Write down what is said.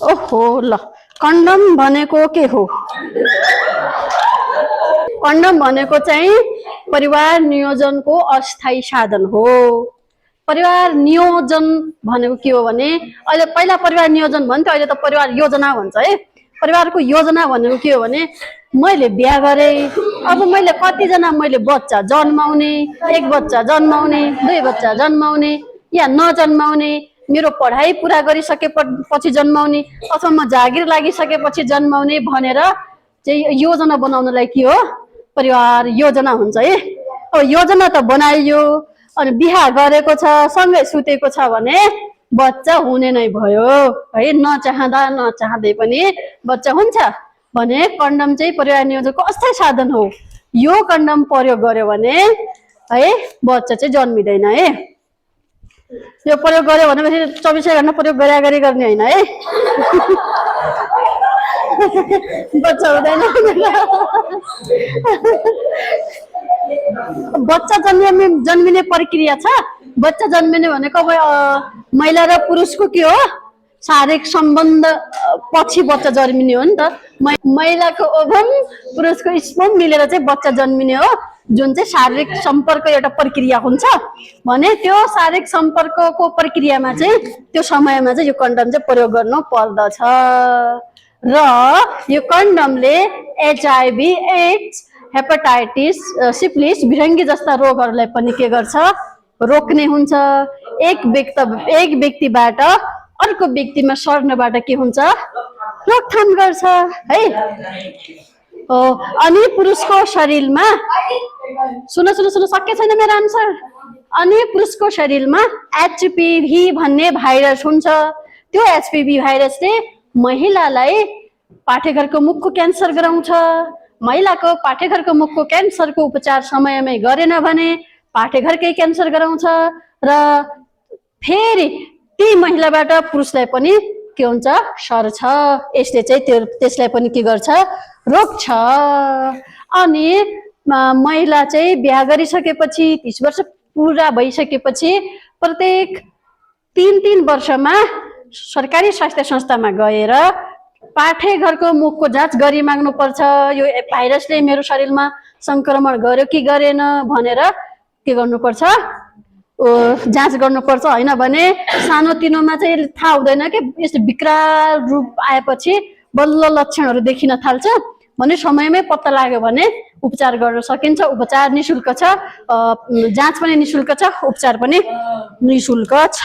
ओहो ल कन्डम भनेको के हो? कन्डम भनेको चाहिँ परिवार नियोजनको अस्थायी साधन हो। परिवार नियोजन भनेको के हो भने अहिले पहिला परिवार नियोजन भन्थ्यो, अहिले त परिवार योजना भन्छ है। परिवारको योजना भनेको के हो भने मैले बिहा गरेँ, अब मैले कतिजना मैले बच्चा जन्माउने, एक बच्चा जन्माउने, दुई बच्चा जन्माउने या नजन्माउने, मेरो पढाइ पुरा गरिसकेपछि जन्माउने अथवा म जागिर लागिसकेपछि जन्माउने भनेर चाहिँ योजना बनाउनलाई के हो? परिवार योजना हुन्छ है। अब योजना त बनाइयो अनि बिहा गरेको छ, सँगै सुतेको छ भने बच्चा हुने नै भयो है। नचाहँदा नचाहँदै पनि बच्चा हुन्छ भने कन्डम चाहिँ परिवार नियोजनको अस्थायी साधन हो। यो कन्डम प्रयोग गर्यो भने है बच्चा चाहिँ जन्मिँदैन है। यो प्रयोग गर्यो भनेपछि 24 घण्टा प्रयोग गरी गर्ने होइन है। बच्चा हुँदैन। बच्चा जन्मिने प्रक्रिया छ। बच्चा जन्मिने भनेको महिला र पुरुषको के हो? शारीरिक सम्बन्ध पछि बच्चा जन्मिने हो नि त। महिलाको ओभम पुरुषको स्पर्म मिलेर चाहिँ बच्चा जन्मिने हो, जुन चाहिँ शारीरिक सम्पर्क एउटा प्रक्रिया हुन्छ भने त्यो शारीरिक सम्पर्कको प्रक्रियामा चाहिँ त्यो समयमा चाहिँ यो कन्डम चाहिँ प्रयोग गर्नु पर्दछ। र यो कन्डमले HIV, एड्स, हेपाटाइटिस, सिफिलिस, भिरङ्गी जस्ता रोगहरूलाई पनि के गर्छ? रोक्ने हुन्छ। एक व्यक्तिबाट अर्को व्यक्तिमा सर्नबाट के हुन्छ? रोकथाम गर्छ है। अनि पुरुषको शरीरमा सुन सके छैन मेरो आन्सर? अनि पुरुषको शरीरमा HPV भन्ने भाइरस हुन्छ। त्यो HPV भाइरसले महिलालाई पाठेघरको मुखको क्यान्सर गराउँछ। महिलाको पाठेघरको मुखको क्यान्सरको उपचार समयमै गरेन भने पाठेघरकै क्यान्सर गराउँछ र फेरि ती महिलाबाट पुरुषलाई पनि के हुन्छ? सर्छ। यसले चाहिँ त्यसलाई पनि के गर्छ? रोक्छ। अनि महिला चाहिँ बिहा गरिसकेपछि 30 वर्ष पुरा भइसकेपछि प्रत्येक 3 वर्षमा सरकारी स्वास्थ्य संस्थामा गएर पाठेघरको मुखको जाँच गरी माग्नु पर्छ। यो भाइरसले मेरो शरीरमा संक्रमण गर्यो कि गरेन भनेर के गर्नुपर्छ? जाँच गर्नुपर्छ। हैन भने सानोतिनोमा चाहिँ थाहा हुँदैन कि यस्तो विकराल रूप आएपछि बल्ल लक्षणहरू देखिन थाल्छ भने समयमै पत्ता लाग्यो भने उपचार गर्न सकिन्छ। उपचार निशुल्क छ, जाँच पनि निशुल्क छ, उपचार पनि निशुल्क छ।